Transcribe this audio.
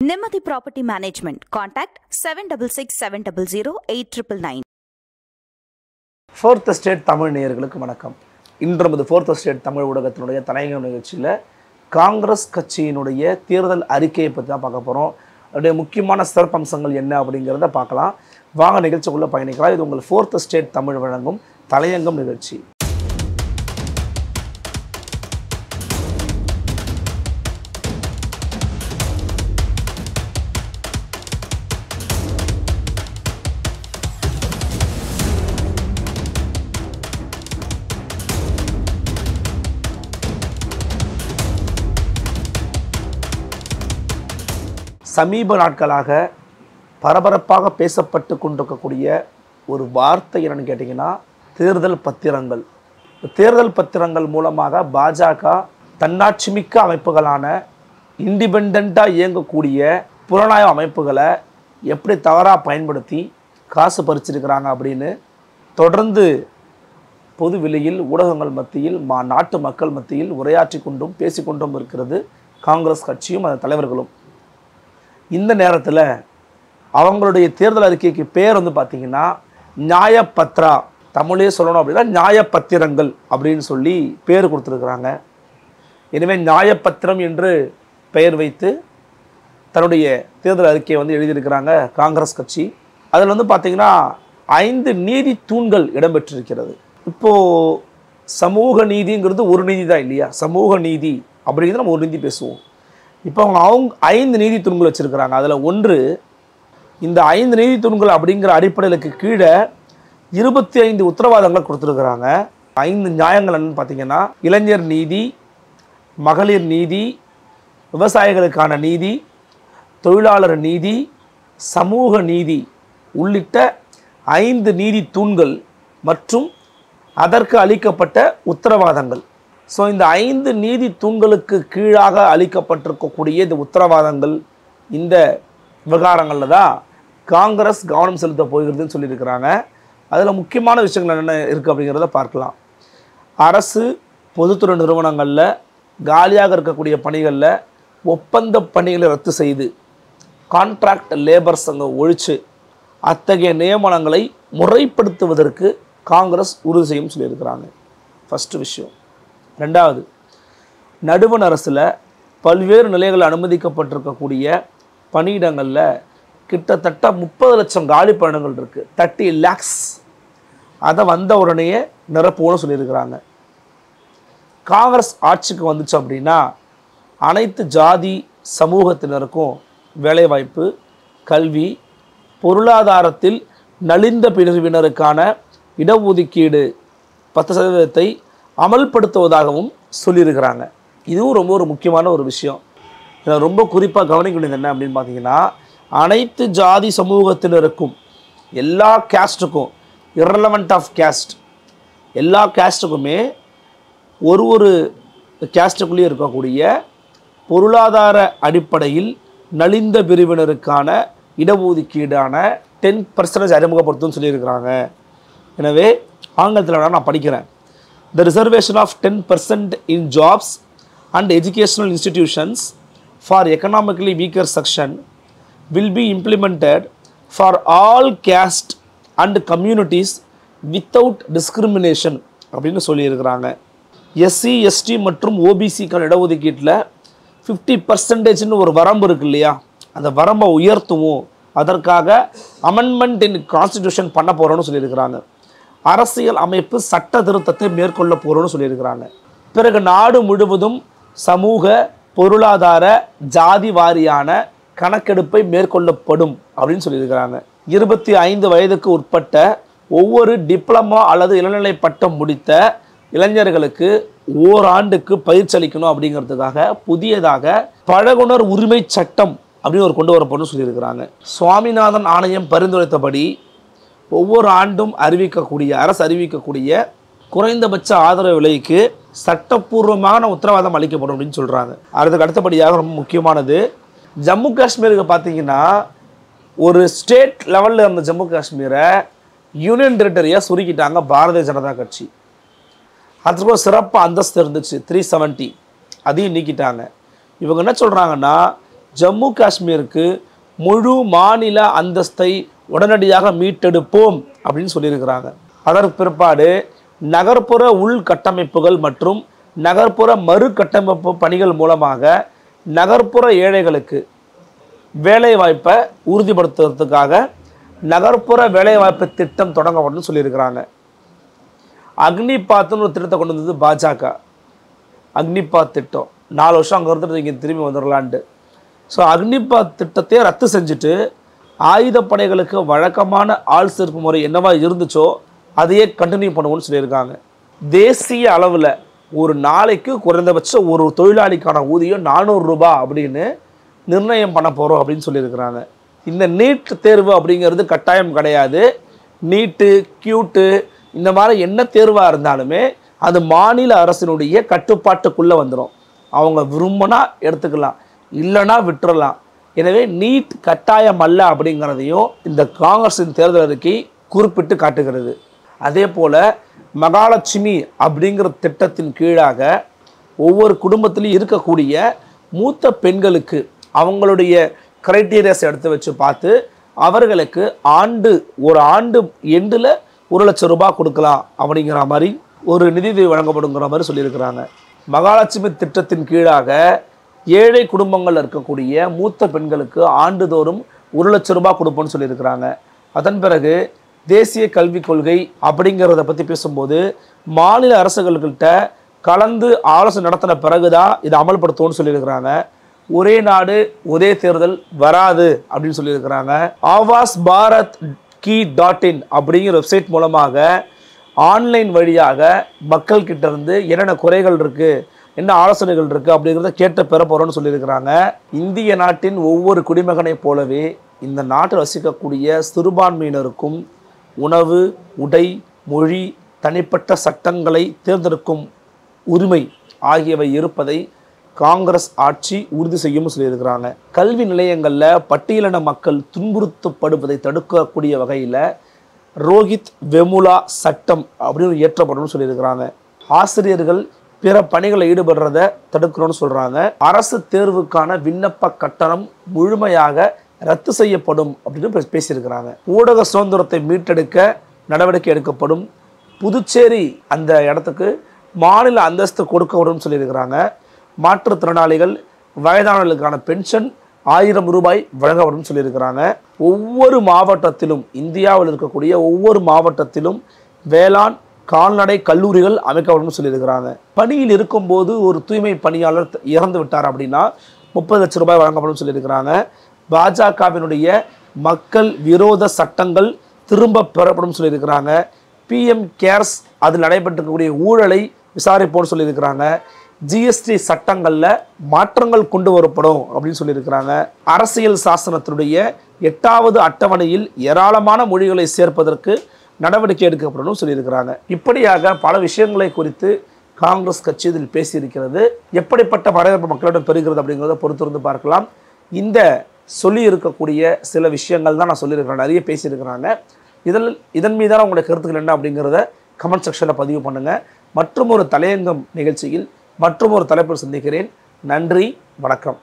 Nirmati Property Management. Contact 7667008999. Fourth state Tamil நேயர்களுக்கு வணக்கம். இன்று நமது ஃபோர்த் ஸ்டேட் தமிழ் ஊடகத்தினுடைய தலையங்கம் நிகழ்ச்சியில் காங்கிரஸ் கட்சியினுடைய தேர்தல் அறிக்கையை பற்றி தான் பார்க்க போகிறோம். அதனுடைய முக்கியமான சிறப்பம்சங்கள் என்ன அப்படிங்கிறத பார்க்கலாம். வாங்க நிகழ்ச்சிக்குள்ளே பயணிக்கலாம். இது உங்கள் ஃபோர்த் ஸ்டேட் தமிழ் வழங்கும் தலையங்கம் நிகழ்ச்சி. சமீப நாட்களாக பரபரப்பாக பேசப்பட்டு கொண்டிருக்கக்கூடிய ஒரு வார்த்தை என்னன்னு கேட்டிங்கன்னா தேர்தல் பத்திரங்கள். தேர்தல் பத்திரங்கள் மூலமாக பாஜக தன்னாட்சிமிக்க அமைப்புகளான இண்டிபெண்ட்டாக இயங்கக்கூடிய புலனாய்வு அமைப்புகளை எப்படி தவறாக பயன்படுத்தி காசு பறிச்சிருக்கிறாங்க அப்படின்னு தொடர்ந்து பொது வெளியில் ஊடகங்கள் மத்தியில் நாட்டு மக்கள் மத்தியில் உரையாற்றி கொண்டும் பேசிக்கொண்டும் இருக்கிறது காங்கிரஸ் கட்சியும் அதன் தலைவர்களும். இந்த நேரத்தில் அவங்களுடைய தேர்தல் அறிக்கைக்கு பேர் பார்த்திங்கன்னா நியாயப்பத்ரா, தமிழே சொல்லணும் அப்படின்னா நியாயப்பத்திரங்கள் அப்படின்னு சொல்லி பேர் கொடுத்துருக்குறாங்க. எனவே நியாயப்பத்திரம் என்று பெயர் வைத்து தன்னுடைய தேர்தல் அறிக்கையை எழுதியிருக்கிறாங்க காங்கிரஸ் கட்சி. அதில் பார்த்திங்கன்னா 5 நீதி தூண்கள் இடம்பெற்றிருக்கிறது. இப்போது சமூக நீதிங்கிறது ஒரு நீதி தான் இல்லையா? சமூக நீதி அப்படிங்கிறது நம்ம ஒரு நீதி பேசுவோம். இப்போ அவங்க 5 நீதி தூண்கள் வச்சுருக்கிறாங்க. அதில் ஒன்று, இந்த 5 நீதி தூண்கள் அப்படிங்கிற அடிப்படையிலுக்கு கீழே 25 உத்தரவாதங்களை கொடுத்துருக்குறாங்க. 5 நியாயங்கள் என்னன்னு பார்த்தீங்கன்னா இளைஞர் நீதி, மகளிர் நீதி, விவசாயிகளுக்கான நீதி, தொழிலாளர் நீதி, சமூக நீதி உள்ளிட்ட 5 நீதி தூண்கள் மற்றும் அதற்கு அளிக்கப்பட்ட உத்தரவாதங்கள். ஸோ இந்த 5 நீதி தூண்களுக்கு கீழாக அளிக்கப்பட்டிருக்கக்கூடிய இந்த உத்தரவாதங்கள், இந்த விவகாரங்களில் தான் காங்கிரஸ் கவனம் செலுத்த போகிறதுன்னு சொல்லியிருக்கிறாங்க. அதில் முக்கியமான விஷயங்கள் என்ன இருக்குது அப்படிங்கிறத பார்க்கலாம். அரசு பொதுத்துறை நிறுவனங்களில் காலியாக இருக்கக்கூடிய பணிகளில் ஒப்பந்த பணிகளை ரத்து செய்து கான்ட்ராக்ட் லேபர்ஸ் அங்கே ஒழித்து அத்தகைய நியமனங்களை முறைப்படுத்துவதற்கு காங்கிரஸ் உறுதி செய்யும் சொல்லியிருக்கிறாங்க. ஃபஸ்ட்டு விஷயம். ரெண்டாவது, நடுவண் அரசில் பல்வேறு நிலைகளில் அனுமதிக்கப்பட்டிருக்கக்கூடிய பணியிடங்களில் கிட்டத்தட்ட 30 லட்சம் காலி பணியிடங்கள் இருக்குது. 30 lakhs. அதை வந்த உடனேயே நிரப்புவோன்னு சொல்லியிருக்கிறாங்க. காங்கிரஸ் ஆட்சிக்கு வந்துச்சு அப்படின்னா அனைத்து ஜாதி சமூகத்தினருக்கும் வேலைவாய்ப்பு, கல்வி, பொருளாதாரத்தில் நலிந்த பிரிவினருக்கான இடஒதுக்கீடு 10% அமல்படுத்துவதாகவும் சொல்லியிருக்கிறாங்க. இதுவும் ரொம்ப ஒரு முக்கியமான ஒரு விஷயம். இதில் ரொம்ப குறிப்பாக கவனிக்க வேண்டியது என்ன அப்படின்னு பார்த்தீங்கன்னா, அனைத்து ஜாதி சமூகத்தினருக்கும், எல்லா கேஸ்ட்டுக்கும், இரலவெண்ட் ஆஃப் கேஸ்ட், எல்லா கேஸ்ட்டுக்குமே ஒரு கேஸ்ட்டுக்குள்ளேயே இருக்கக்கூடிய பொருளாதார அடிப்படையில் நலிந்த பிரிவினருக்கான இடஒதுக்கீடான 10% அறிமுகப்படுத்தும்னு சொல்லியிருக்கிறாங்க. எனவே ஆங்கிலத்தில் நான் படிக்கிறேன். The reservation of 10% in jobs and educational institutions for economically weaker section will be implemented for all caste and communities without discrimination அப்படின்னு சொல்லியிருக்கிறாங்க. எஸ்சி, எஸ்டி மற்றும் ஓபிசிக்கான இடஒதுக்கீட்டில் 50% ஒரு வரம்பு இருக்கு இல்லையா? அந்த வரம்பை உயர்த்துவோம், அதற்காக அமெண்ட்மெண்ட் இன் கான்ஸ்டிடியூஷன் பண்ண போகிறோன்னு சொல்லியிருக்கிறாங்க. அரசியல் அமைப்பு சட்ட திருத்தத்தை மேற்கொள்ள போகிறோன்னு சொல்லியிருக்கிறாங்க. பிறகு நாடு முழுவதும் சமூக, பொருளாதார, ஜாதி வாரியான கணக்கெடுப்பை மேற்கொள்ளப்படும் அப்படின்னு சொல்லியிருக்கிறாங்க. 25 வயதுக்கு உட்பட்ட ஒவ்வொரு டிப்ளமா அல்லது இளநிலை பட்டம் முடித்த இளைஞர்களுக்கு ஓராண்டுக்கு பயிற்சி அளிக்கணும் அப்படிங்கிறதுக்காக புதியதாக பழகுனர் உரிமை சட்டம் அப்படின்னு கொண்டு வரப்போன்னு சொல்லியிருக்கிறாங்க. சுவாமிநாதன் ஆணையம் பரிந்துரைத்தபடி ஒவ்வொரு ஆண்டும் அரசு அறிவிக்கக்கூடிய குறைந்தபட்ச ஆதரவு விலைக்கு சட்டப்பூர்வமான உத்தரவாதம் அளிக்கப்படும் அப்படின்னு சொல்கிறாங்க. அதுக்கு அடுத்தபடியாக ரொம்ப முக்கியமானது, ஜம்மு காஷ்மீருக்கு பார்த்தீங்கன்னா ஒரு ஸ்டேட் லெவலில் இருந்த ஜம்மு காஷ்மீரை யூனியன் டெரிட்டரியாக சுருக்கிட்டாங்க பாரதிய ஜனதா கட்சி. அதுக்கு ஒரு சிறப்பு அந்தஸ்து இருந்துச்சு 370, அதையும் நீக்கிட்டாங்க. இவங்க என்ன சொல்கிறாங்கன்னா, ஜம்மு காஷ்மீருக்கு முழு மாநில அந்தஸ்தை உடனடியாக மீட்டெடுப்போம் அப்படின்னு சொல்லியிருக்கிறாங்க. அதற்கு பிற்பாடு நகர்ப்புற உள்கட்டமைப்புகள் மற்றும் நகர்ப்புற மறுகட்டமைப்பு பணிகள் மூலமாக நகர்ப்புற ஏழைகளுக்கு வேலைவாய்ப்பை உறுதிப்படுத்துவதற்காக நகர்ப்புற வேலைவாய்ப்பு திட்டம் தொடங்கப்படும் சொல்லியிருக்கிறாங்க. அக்னிபாத்னு ஒரு திட்டத்தை கொண்டு வந்தது பாஜக. அக்னிபாத் திட்டம் 4 வருஷம் அங்கே இருந்துட்டு இங்கே திரும்பி வந்துடலான்ட்டு. ஸோ அக்னிபாத் திட்டத்தையே ரத்து செஞ்சுட்டு ஆயுதப்படைகளுக்கு வழக்கமான ஆள் சேர்ப்பு முறை என்னவா இருந்துச்சோ அதையே கண்டினியூ பண்ணுவோம்னு சொல்லியிருக்காங்க. தேசிய அளவில் ஒரு நாளைக்கு குறைந்தபட்சம் ஒரு தொழிலாளிக்கான ஊதியம் 400 ரூபாய் அப்படின்னு நிர்ணயம் பண்ண போகிறோம் அப்படின்னு சொல்லியிருக்கிறாங்க. இந்த நீட் தேர்வு அப்படிங்கிறது கட்டாயம் கிடையாது. நீட்டு, கியூட்டு இந்த மாதிரி என்ன தேர்வாக இருந்தாலுமே அது மாநில அரசினுடைய கட்டுப்பாட்டுக்குள்ளே வந்துடும். அவங்க விரும்பினா எடுத்துக்கலாம், இல்லைனா விட்டுறலாம். எனவே நீட் கட்டாயம் அல்ல அப்படிங்கிறதையும் இந்த காங்கிரஸின் தேர்தல் அறிக்கை குறிப்பிட்டு காட்டுகிறது. அதே போல் மகாலட்சுமி அப்படிங்கிற திட்டத்தின் கீழாக ஒவ்வொரு குடும்பத்திலையும் இருக்கக்கூடிய மூத்த பெண்களுக்கு அவங்களுடைய கிரைட்டீரியாஸ் எடுத்து வச்சு பார்த்து அவர்களுக்கு ஒரு ஆண்டு எண்டில் 1 லட்சம் ரூபாய் கொடுக்கலாம் அப்படிங்கிற மாதிரி ஒரு நிதியுதவி வழங்கப்படுங்கிற மாதிரி சொல்லியிருக்கிறாங்க. மகாலட்சுமி திட்டத்தின் கீழாக ஏழை குடும்பங்கள் இருக்கக்கூடிய மூத்த பெண்களுக்கு ஆண்டுதோறும் 1 லட்சம் ரூபாய் கொடுப்போம்னு சொல்லியிருக்கிறாங்க. அதன் பிறகு தேசிய கல்விக் கொள்கை அப்படிங்கிறத பற்றி பேசும்போது மாநில அரசுகள்கிட்ட கலந்து ஆலோசனை நடத்தின பிறகுதான் இதை அமல்படுத்துவோம்னு சொல்லியிருக்கிறாங்க. ஒரே நாடு ஒரே தேர்தல் வராது அப்படின்னு சொல்லியிருக்கிறாங்க. ஆவாஸ் பாரத் key.in அப்படிங்கிற வெப்சைட் மூலமாக ஆன்லைன் வழியாக மக்கள் கிட்ட இருந்து என்னென்ன குறைகள் இருக்குது, என்ன ஆலோசனைகள் இருக்குது அப்படிங்கிறத கேட்டு பெற போகிறோன்னு சொல்லியிருக்கிறாங்க. இந்திய நாட்டின் ஒவ்வொரு குடிமகனை போலவே இந்த நாட்டில் வசிக்கக்கூடிய சிறுபான்மையினருக்கும் உணவு, உடை, மொழி, தனிப்பட்ட சட்டங்களை தேர்ந்தெடுக்கும் உரிமை ஆகியவை இருப்பதை காங்கிரஸ் ஆட்சி உறுதி செய்யும் சொல்லியிருக்கிறாங்க. கல்வி நிலையங்களில் பட்டியலின மக்கள் துன்புறுத்தப்படுவதை தடுக்கக்கூடிய வகையில் ரோஹித் வெமுலா சட்டம் அப்படின்னு ஏற்றப்படும் சொல்லியிருக்கிறாங்க. ஆசிரியர்கள் பிற பணிகளை ஈடுபடுறதை தடுக்கணும்னு சொல்கிறாங்க. அரசு தேர்வுக்கான விண்ணப்ப கட்டணம் முழுமையாக ரத்து செய்யப்படும் அப்படின்னு பேசியிருக்கிறாங்க. ஊடக சுதந்திரத்தை மீட்டெடுக்க நடவடிக்கை எடுக்கப்படும். புதுச்சேரி அந்த இடத்துக்கு மாநில அந்தஸ்து கொடுக்கப்படும் சொல்லியிருக்கிறாங்க. மாற்றுத்திறனாளிகள் வயதானவர்களுக்கான பென்ஷன் 1000 ரூபாய் வழங்கப்படும் சொல்லியிருக்கிறாங்க. ஒவ்வொரு மாவட்டத்திலும், இந்தியாவில் இருக்கக்கூடிய ஒவ்வொரு மாவட்டத்திலும் வேளாண் கால்நடை கல்லூரிகள் அமைக்கப்படும் சொல்லியிருக்கிறாங்க. பணியில் இருக்கும்போது ஒரு தூய்மை பணியாளர் இறந்து விட்டார் அப்படின்னா 30 லட்சம் ரூபாய் வழங்கப்படும் சொல்லியிருக்கிறாங்க. பாஜகவினுடைய மக்கள் விரோத சட்டங்கள் திரும்ப பெறப்படும் சொல்லியிருக்கிறாங்க. PM கேர்ஸ் அதில் நடைபெற்றக்கூடிய ஊழலை விசாரிப்போம்னு சொல்லியிருக்கிறாங்க. GST சட்டங்களில் மாற்றங்கள் கொண்டு வரப்படும் அப்படின்னு சொல்லியிருக்கிறாங்க. அரசியல் சாசனத்தினுடைய 8வது அட்டவணையில் ஏராளமான மொழிகளை சேர்ப்பதற்கு நடவடிக்கை எடுக்கப்படும் சொல்லியிருக்கிறாங்க. இப்படியாக பல விஷயங்களை குறித்து காங்கிரஸ் கட்சி இதில் பேசியிருக்கிறது. எப்படிப்பட்ட வரவேற்பு மக்களிடம் பெறுகிறது அப்படிங்கிறத பொறுத்திருந்து பார்க்கலாம். இந்த சொல்லி இருக்கக்கூடிய சில விஷயங்கள் தான் நான் சொல்லியிருக்கிறேன், நிறைய பேசியிருக்கிறாங்க. இதன் மீதான உங்களுடைய கருத்துக்கள் என்ன அப்படிங்கிறத கமெண்ட் செக்ஷனில் பதிவு பண்ணுங்கள். மற்றும் ஒரு தலையங்கம் நிகழ்ச்சியில் மற்றும் ஒரு தலைப்பில் சந்திக்கிறேன். நன்றி, வணக்கம்.